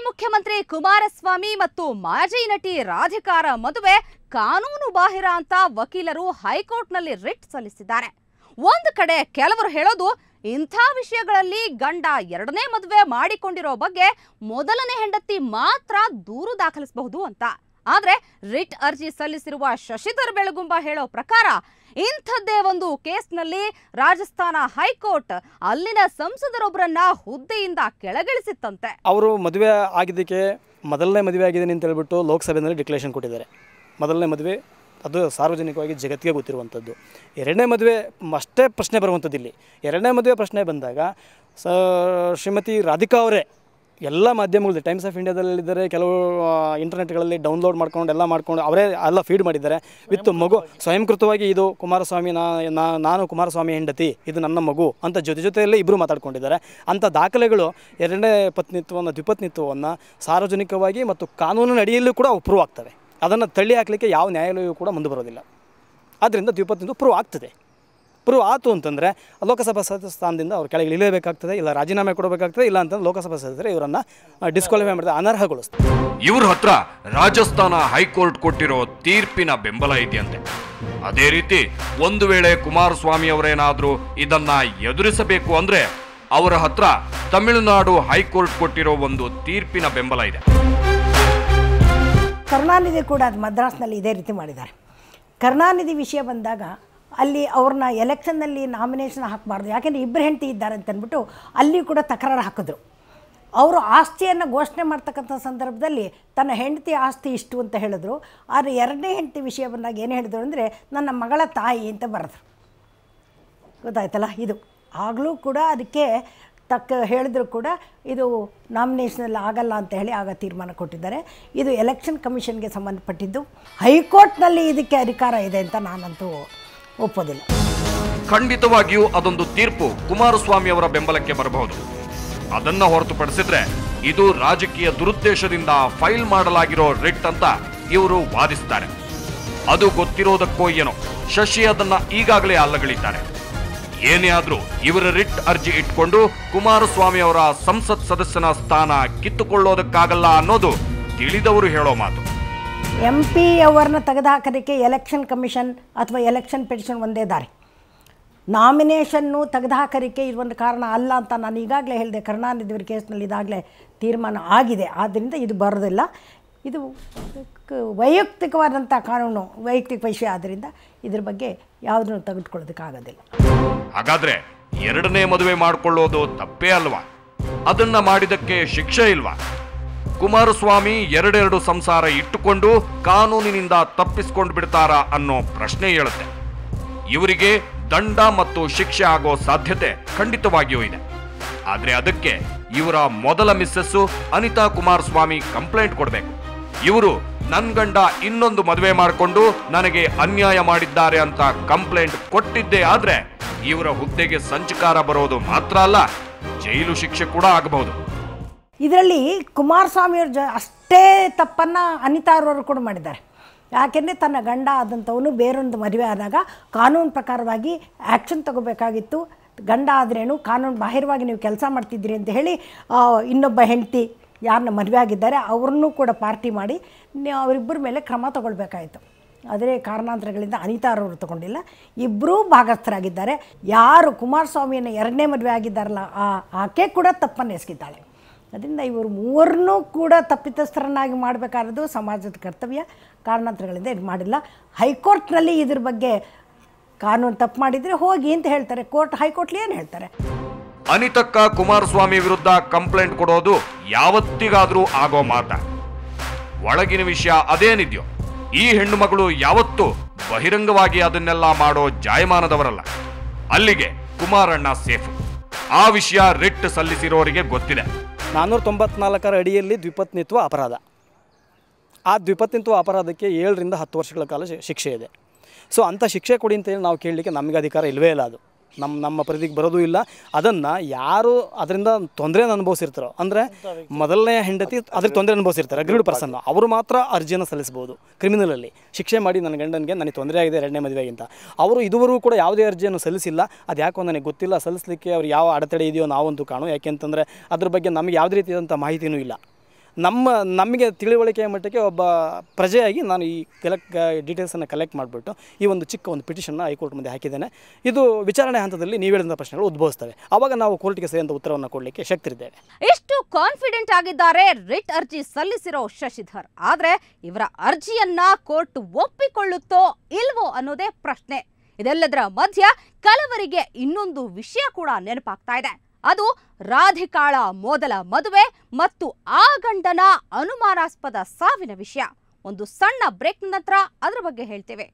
ಮುಖ್ಯಮಂತ್ರಿ ಕುಮಾರಸ್ವಾಮಿ ಮತ್ತು ಮಾಜಿ ನಟಿ ರಾಧಿಕಾರ ಮದುವೆ ಕಾನೂನು ಬಾಹಿರ ಅಂತ ವಕೀಲರು ಹೈಕೋರ್ಟ್ನಲ್ಲಿ ರಿಟ್ ಸಲ್ಲಿಸಿದ್ದಾರೆ. ಒಂದು ಕಡೆ ಕೆಲವರು ಹೇಳೋದು ಇಂಥ ವಿಷಯಗಳಲ್ಲಿ ಗಂಡ ಎರಡನೇ ಮದುವೆ ಮಾಡಿಕೊಂಡಿರೋ ಬಗ್ಗೆ ಮೊದಲನೇ ಹೆಂಡತಿ ಮಾತ್ರ ದೂರು ದಾಖಲಿಸಬಹುದು ಅಂತ. ಆದ್ರೆ ರಿಟ್ ಅರ್ಜಿ ಸಲ್ಲಿಸಿರುವ ಶಶಿಧರ್ ಬೆಳಗುಂಬ ಹೇಳೋ ಪ್ರಕಾರ ಇಂಥದ್ದೇ ಒಂದು ಕೇಸ್ನಲ್ಲಿ ರಾಜಸ್ಥಾನ ಹೈಕೋರ್ಟ್ ಅಲ್ಲಿನ ಸಂಸದರೊಬ್ಬರನ್ನ ಹುದ್ದೆಯಿಂದ ಕೆಳಗಿಳಿಸಿತ್ತಂತೆ. ಅವರು ಮದುವೆ ಆಗಿದ್ದಕ್ಕೆ ಮೊದಲನೇ ಮದುವೆ ಆಗಿದೆ ಅಂತ ಹೇಳ್ಬಿಟ್ಟು ಲೋಕಸಭೆಯಲ್ಲಿ ಡಿಕ್ಲೇರೇಷನ್ ಕೊಟ್ಟಿದ್ದಾರೆ. ಮೊದಲನೇ ಮದುವೆ ಅದು ಸಾರ್ವಜನಿಕವಾಗಿ ಜಗತ್ತಿಗೆ ಗೊತ್ತಿರುವಂಥದ್ದು. ಎರಡನೇ ಮದುವೆ ಅಷ್ಟೇ ಪ್ರಶ್ನೆ ಬರುವಂಥದ್ದು. ಇಲ್ಲಿ ಎರಡನೇ ಮದುವೆ ಪ್ರಶ್ನೆ ಬಂದಾಗ ಶ್ರೀಮತಿ ರಾಧಿಕಾ ಅವರೇ ಎಲ್ಲ ಮಾಧ್ಯಮಗಳು ಟೈಮ್ಸ್ ಆಫ್ ಇಂಡಿಯಾದಲ್ಲಿದ್ದಾರೆ, ಕೆಲವು ಇಂಟರ್ನೆಟ್ಗಳಲ್ಲಿ ಡೌನ್ಲೋಡ್ ಮಾಡ್ಕೊಂಡು ಎಲ್ಲ ಮಾಡ್ಕೊಂಡು ಅವರೇ ಎಲ್ಲ ಫೀಡ್ ಮಾಡಿದ್ದಾರೆ ವಿತ್ ಮಗು. ಸ್ವಯಂಕೃತವಾಗಿ ಇದು ಕುಮಾರಸ್ವಾಮಿ ನಾನು ಕುಮಾರಸ್ವಾಮಿ ಹೆಂಡತಿ, ಇದು ನನ್ನ ಮಗು ಅಂತ ಜೊತೆಯಲ್ಲೇ ಇಬ್ಬರು ಮಾತಾಡ್ಕೊಂಡಿದ್ದಾರೆ. ಅಂಥ ದಾಖಲೆಗಳು ಎರಡನೇ ಪತ್ನಿತ್ವವನ್ನು ದ್ವಿಪತ್ನಿತ್ವವನ್ನು ಸಾರ್ವಜನಿಕವಾಗಿ ಮತ್ತು ಕಾನೂನಿನ ಅಡಿಯಲ್ಲೂ ಕೂಡ ಪ್ರೂವ್ ಆಗ್ತವೆ. ಅದನ್ನು ತಳ್ಳಿ ಹಾಕಲಿಕ್ಕೆ ಯಾವ ನ್ಯಾಯಾಲಯವೂ ಕೂಡ ಮುಂದೆ ಬರೋದಿಲ್ಲ. ಆದ್ದರಿಂದ ದ್ವಿಪತ್ನಿತ್ವ ಪ್ರೂವ್ ಆಗ್ತದೆ. ಪ್ರೂವ್ ಆಯಿತು ಅಂತಂದರೆ ಲೋಕಸಭಾ ಸದಸ್ಯ ಸ್ಥಾನದಿಂದ ಅವ್ರು ಕೆಳಗೆ ಇಳಿಯಬೇಕಾಗ್ತದೆ, ಇಲ್ಲ ರಾಜೀನಾಮೆ ಕೊಡಬೇಕಾಗ್ತದೆ, ಇಲ್ಲ ಅಂತಂದ್ರೆ ಲೋಕಸಭಾ ಸದಸ್ಯರು ಇವರನ್ನು ಡಿಸ್ಕ್ವಾಲಿಫೈ ಮಾಡಿದ್ರೆ ಅನರ್ಹಗೊಳಿಸ್ತಾರೆ. ಇವ್ರ ಹತ್ರ ರಾಜಸ್ಥಾನ ಹೈಕೋರ್ಟ್ ಕೊಟ್ಟಿರೋ ತೀರ್ಪಿನ ಬೆಂಬಲ ಇದೆಯಂತೆ. ಅದೇ ರೀತಿ ಒಂದು ವೇಳೆ ಕುಮಾರಸ್ವಾಮಿ ಅವರೇನಾದರೂ ಇದನ್ನ ಎದುರಿಸಬೇಕು ಅಂದ್ರೆ ಅವರ ಹತ್ರ ತಮಿಳುನಾಡು ಹೈಕೋರ್ಟ್ ಕೊಟ್ಟಿರೋ ಒಂದು ತೀರ್ಪಿನ ಬೆಂಬಲ ಇದೆ. ಕರುಣಾನಿಧಿ ಕೂಡ ಅದು ಮದ್ರಾಸ್ನಲ್ಲಿ ಇದೇ ರೀತಿ ಮಾಡಿದ್ದಾರೆ. ಕರುಣಾನಿಧಿ ವಿಷಯ ಬಂದಾಗ ಅಲ್ಲಿ ಅವ್ರನ್ನ ಎಲೆಕ್ಷನ್ನಲ್ಲಿ ನಾಮಿನೇಷನ್ ಹಾಕಬಾರ್ದು, ಯಾಕೆಂದರೆ ಇಬ್ಬರು ಹೆಂಡತಿ ಇದ್ದಾರೆ ಅಂತಂದ್ಬಿಟ್ಟು ಅಲ್ಲಿ ಕೂಡ ತಕರಾರು ಹಾಕಿದ್ರು. ಅವರು ಆಸ್ತಿಯನ್ನು ಘೋಷಣೆ ಮಾಡ್ತಕ್ಕಂಥ ಸಂದರ್ಭದಲ್ಲಿ ತನ್ನ ಹೆಂಡತಿ ಆಸ್ತಿ ಇಷ್ಟು ಅಂತ ಹೇಳಿದ್ರು. ಆದರೆ ಎರಡನೇ ಹೆಂಡತಿ ವಿಷಯ ಬಂದಾಗ ಏನು ಹೇಳಿದ್ರು ಅಂದರೆ ನನ್ನ ಮಗಳ ತಾಯಿ ಅಂತ ಬರೆದ್ರು. ಗೊತ್ತಾಯ್ತಲ್ಲ, ಇದು ಆಗಲೂ ಕೂಡ ಅದಕ್ಕೆ ಹೇಳಿದ್ರು ಕೂಡ ಇದು ನಾಮಿನೇಷನಲ್ಲಿ ಆಗಲ್ಲ ಅಂತ ಹೇಳಿ ಆಗ ತೀರ್ಮಾನ ಕೊಟ್ಟಿದ್ದಾರೆ. ಇದು ಎಲೆಕ್ಷನ್ ಕಮಿಷನ್ಗೆ ಸಂಬಂಧಪಟ್ಟಿದ್ದು. ಹೈಕೋರ್ಟ್ನಲ್ಲಿ ಇದಕ್ಕೆ ಅಧಿಕಾರ ಇದೆ ಅಂತ ನಾನಂತೂ ಒಪ್ಪೋದಿಲ್ಲ. ಖಂಡಿತವಾಗಿಯೂ ಅದೊಂದು ತೀರ್ಪು ಕುಮಾರಸ್ವಾಮಿ ಅವರ ಬೆಂಬಲಕ್ಕೆ ಬರಬಹುದು. ಅದನ್ನ ಹೊರತುಪಡಿಸಿದ್ರೆ ಇದು ರಾಜಕೀಯ ದುರುದ್ದೇಶದಿಂದ ಫೈಲ್ ಮಾಡಲಾಗಿರೋ ರಿಟ್ ಅಂತ ಇವರು ವಾದಿಸ್ತಾರೆ. ಅದು ಗೊತ್ತಿರೋದಕ್ಕೋ ಏನೋ ಶಶಿ ಅದನ್ನ ಈಗಾಗಲೇ ಅಲ್ಲಗಳಿದ್ದಾರೆ. ಏನೇ ಆದ್ರೂ ಇವರ ರಿಟ್ ಅರ್ಜಿ ಇಟ್ಕೊಂಡು ಕುಮಾರಸ್ವಾಮಿ ಅವರ ಸಂಸತ್ ಸದಸ್ಯನ ಸ್ಥಾನ ಕಿತ್ತುಕೊಳ್ಳೋದಕ್ಕಾಗಲ್ಲ ಅನ್ನೋದು ತಿಳಿದವರು ಹೇಳೋ ಮಾತು. MP ಅವರನ್ನ ತೆಗೆದುಹಾಕೋದಕ್ಕೆ ಎಲೆಕ್ಷನ್ ಕಮಿಷನ್ ಅಥವಾ ಎಲೆಕ್ಷನ್ ಪಿಟಿಷನ್ ಒಂದೇ ದಾರಿ. ನಾಮಿನೇಷನ್ನು ತೆಗೆದುಹಾಕೋದಕ್ಕೆ ಇದೊಂದು ಕಾರಣ ಅಲ್ಲ ಅಂತ ನಾನು ಈಗಾಗಲೇ ಹೇಳಿದೆ. ಕರುಣಾನಿಧಿಯವರ ಕೇಸ್ನಲ್ಲಿ ಇದಾಗಲೇ ತೀರ್ಮಾನ ಆಗಿದೆ. ಆದ್ದರಿಂದ ಇದು ಬರೋದಿಲ್ಲ. ಇದು ವೈಯಕ್ತಿಕವಾದಂಥ ಕಾನೂನು, ವೈಯಕ್ತಿಕ ವಿಷಯ. ಆದ್ದರಿಂದ ಇದ್ರ ಬಗ್ಗೆ ಯಾವುದನ್ನು ತೆಗೆದುಕೊಳ್ಳೋದಕ್ಕಾಗೋದಿಲ್ಲ. ಹಾಗಾದ್ರೆ ಎರಡನೇ ಮದುವೆ ಮಾಡಿಕೊಳ್ಳೋದು ತಪ್ಪೇ ಅಲ್ವಾ? ಅದನ್ನ ಮಾಡಿದಕ್ಕೆ ಶಿಕ್ಷೆ ಇಲ್ವಾ? ಕುಮಾರಸ್ವಾಮಿ ಎರಡೆರಡು ಸಂಸಾರ ಇಟ್ಟುಕೊಂಡು ಕಾನೂನಿನಿಂದ ತಪ್ಪಿಸಿಕೊಂಡು ಬಿಡ್ತಾರಾ ಅನ್ನೋ ಪ್ರಶ್ನೆ ಹೇಳುತ್ತೆ. ಇವರಿಗೆ ದಂಡ ಮತ್ತು ಶಿಕ್ಷೆ ಆಗೋ ಸಾಧ್ಯತೆ ಖಂಡಿತವಾಗಿಯೂ ಇದೆ. ಆದ್ರೆ ಅದಕ್ಕೆ ಇವರ ಮೊದಲ ಮಿಸ್ಸಸ್ಸು ಅನಿತಾ ಕುಮಾರಸ್ವಾಮಿ ಕಂಪ್ಲೇಂಟ್ ಕೊಡಬೇಕು. ಇವರು ನನ್ನ ಗಂಡ ಇನ್ನೊಂದು ಮದುವೆ ಮಾಡಿಕೊಂಡು ನನಗೆ ಅನ್ಯಾಯ ಮಾಡಿದ್ದಾರೆ ಅಂತ ಕಂಪ್ಲೇಂಟ್ ಕೊಟ್ಟಿದ್ದೇ ಆದ್ರೆ ಇವರ ಹುದ್ದೆಗೆ ಸಂಚಕಾರ ಬರೋದು ಮಾತ್ರ ಅಲ್ಲ, ಜೈಲು ಶಿಕ್ಷೆ ಕೂಡ ಆಗಬಹುದು. ಇದರಲ್ಲಿ ಕುಮಾರಸ್ವಾಮಿಯವ್ರ ಅಷ್ಟೇ ತಪ್ಪನ್ನು ಅನಿತಾ ಅವರು ಕೂಡ ಮಾಡಿದ್ದಾರೆ. ಯಾಕೆಂದರೆ ತನ್ನ ಗಂಡ ಆದಂಥವನು ಬೇರೊಂದು ಮದುವೆ ಆದಾಗ ಕಾನೂನು ಪ್ರಕಾರವಾಗಿ ಆ್ಯಕ್ಷನ್ ತಗೋಬೇಕಾಗಿತ್ತು. ಗಂಡ ಆದ್ರೇನು ಕಾನೂನು ಬಾಹಿರವಾಗಿ ನೀವು ಕೆಲಸ ಮಾಡ್ತಿದ್ದೀರಿ ಅಂತ ಹೇಳಿ ಇನ್ನೊಬ್ಬ ಹೆಂಡತಿ ಯಾರನ್ನ ಮದುವೆ ಆಗಿದ್ದಾರೆ ಅವ್ರನ್ನೂ ಕೂಡ ಪಾರ್ಟಿ ಮಾಡಿ ಅವರಿಬ್ಬರ ಮೇಲೆ ಕ್ರಮ ತಗೊಳ್ಬೇಕಾಯಿತು. ಆದರೆ ಕಾರಣಾಂತರಗಳಿಂದ ಅನಿತಾ ಅವರು ತಗೊಂಡಿಲ್ಲ. ಇಬ್ಬರೂ ಭಾಗಸ್ಥರಾಗಿದ್ದಾರೆ. ಯಾರು ಕುಮಾರಸ್ವಾಮಿಯನ್ನು ಎರಡನೇ ಮದುವೆ ಆಗಿದ್ದಾರಲ್ಲ ಆಕೆ ಕೂಡ ತಪ್ಪನ್ನು ಎಸಗಿದ್ದಾಳೆ. ಅದರಿಂದ ಇವರು ಮೂವರನ್ನೂ ಕೂಡ ತಪ್ಪಿತಸ್ಥರನ್ನಾಗಿ ಮಾಡಬೇಕಾದದ್ದು ಸಮಾಜದ ಕರ್ತವ್ಯ. ಕಾರಣಾಂತರಗಳಿಂದ ಇದು ಮಾಡಿಲ್ಲ. ಹೈಕೋರ್ಟ್ನಲ್ಲಿ ಇದ್ರ ಬಗ್ಗೆ ಕಾನೂನು ತಪ್ಪು ಮಾಡಿದರೆ ಹೋಗಿ ಅಂತ ಹೇಳ್ತಾರೆ. ಹೈಕೋರ್ಟ್ಲಿ ಏನು ಹೇಳ್ತಾರೆ? ಅನಿತಕ್ಕ ಕುಮಾರಸ್ವಾಮಿ ವಿರುದ್ಧ ಕಂಪ್ಲೇಂಟ್ ಕೊಡೋದು ಯಾವತ್ತಿಗಾದ್ರೂ ಆಗೋ ಮಾತ. ಒಳಗಿನ ವಿಷಯ ಅದೇನಿದೆಯೋ ಈ ಹೆಣ್ಣು ಮಗಳು ಯಾವತ್ತೂ ಬಹಿರಂಗವಾಗಿ ಅದನ್ನೆಲ್ಲ ಮಾಡೋ ಜಾಯಮಾನದವರಲ್ಲ. ಅಲ್ಲಿಗೆ ಕುಮಾರಣ್ಣ ಸೇಫ್. ಆ ವಿಷಯ ರಿಟ್ ಸಲ್ಲಿಸಿರೋರಿಗೆ ಗೊತ್ತಿದೆ. 494 ಅಡಿಯಲ್ಲಿ ದ್ವಿಪತ್ನಿತ್ವ ಅಪರಾಧ. ಆ ದ್ವಿಪತ್ನಿತ್ವ ಅಪರಾಧಕ್ಕೆ 7 ರಿಂದ 10 ವರ್ಷಗಳ ಕಾಲ ಶಿಕ್ಷೆ ಇದೆ. ಸೊ ಅಂಥ ಶಿಕ್ಷೆ ಕೊಡಿ ಅಂತೇಳಿ ನಾವು ಕೇಳಲಿಕ್ಕೆ ನಮಗೆ ಅಧಿಕಾರ ಇಲ್ಲವೇ ಇಲ್ಲ. ಅದು ನಮ್ಮ ಪರಿಧಿಗೆ ಬರೋದು ಇಲ್ಲ. ಅದನ್ನು ಯಾರು ಅದರಿಂದ ತೊಂದರೆಯನ್ನು ಅನುಭವಿಸಿರ್ತಾರೋ, ಅಂದರೆ ಮೊದಲನೇ ಹೆಂಡತಿ ಅದ್ರ ತೊಂದರೆ ಅನುಭವಿಸಿರ್ತಾರೆ, ಅಗ್ರೀಡ್ ಪರ್ಸನ್, ಅವರು ಮಾತ್ರ ಅರ್ಜಿಯನ್ನು ಸಲ್ಲಿಸ್ಬೋದು ಕ್ರಿಮಿನಲಲ್ಲಿ. ಶಿಕ್ಷೆ ಮಾಡಿ ನನ್ನ ಗಂಡನಿಗೆ ನನಗೆ ತೊಂದರೆ ಆಗಿದೆ ಎರಡನೇ ಮದುವೆಗಿಂತ. ಅವರು ಇದುವರೆಗೂ ಕೂಡ ಯಾವುದೇ ಅರ್ಜಿಯನ್ನು ಸಲ್ಲಿಸಿಲ್ಲ. ಅದು ಯಾಕೋ ನನಗೆ ಗೊತ್ತಿಲ್ಲ. ಸಲ್ಲಿಸಲಿಕ್ಕೆ ಅವ್ರು ಯಾವ ಅಡೆತಡೆ ಇದೆಯೋ ನಾವಂತೂ ಕಾಣು. ಯಾಕೆಂತಂದರೆ ಅದ್ರ ಬಗ್ಗೆ ನಮಗೆ ಯಾವುದೇ ರೀತಿಯಾದಂಥ ಮಾಹಿತಿಯೂ ಇಲ್ಲ. ನಮಗೆ ತಿಳುವಳಿಕೆಯ ಮಟ್ಟಕ್ಕೆ ಒಬ್ಬ ಪ್ರಜೆಯಾಗಿ ನಾನು ಈ ಡೀಟೇಲ್ಸನ್ನು ಕಲೆಕ್ಟ್ ಮಾಡಿಬಿಟ್ಟು ಈ ಒಂದು ಚಿಕ್ಕ ಒಂದು ಪಿಟಿಷನ್ನ ಹೈಕೋರ್ಟ್ ಮುಂದೆ ಹಾಕಿದ್ದೇನೆ. ಇದು ವಿಚಾರಣೆ ಹಂತದಲ್ಲಿ ನೀವು ಹೇಳಿದ ಪ್ರಶ್ನೆಗಳು ಉದ್ಭವಿಸ್ತವೆ. ಆವಾಗ ನಾವು ಕೋರ್ಟ್ಗೆ ಸರಿಯಾದ ಉತ್ತರವನ್ನು ಕೊಡಲಿಕ್ಕೆ ಶಕ್ತಿರಿದ್ದೇವೆ. ಎಷ್ಟು ಕಾನ್ಫಿಡೆಂಟ್ ಆಗಿದ್ದಾರೆ ರಿಟ್ ಅರ್ಜಿ ಸಲ್ಲಿಸಿರೋ ಶಶಿಧರ್. ಆದ್ರೆ ಇವರ ಅರ್ಜಿಯನ್ನ ಕೋರ್ಟ್ ಒಪ್ಪಿಕೊಳ್ಳುತ್ತೋ ಇಲ್ವೋ ಅನ್ನೋದೇ ಪ್ರಶ್ನೆ. ಇದೆಲ್ಲದರ ಮಧ್ಯ ಕೆಲವರಿಗೆ ಇನ್ನೊಂದು ವಿಷಯ ಕೂಡ ನೆನಪಾಗ್ತಾ ಇದೆ. ಅದು ರಾಧಿಕಾಳ ಮೊದಲ ಮದುವೆ ಮತ್ತು ಆ ಗಂಡನ ಅನುಮಾನಾಸ್ಪದ ಸಾವಿನ ವಿಷಯ. ಒಂದು ಸಣ್ಣ ಬ್ರೇಕ್ ನಂತರ ಅದರ ಬಗ್ಗೆ ಹೇಳ್ತೇವೆ.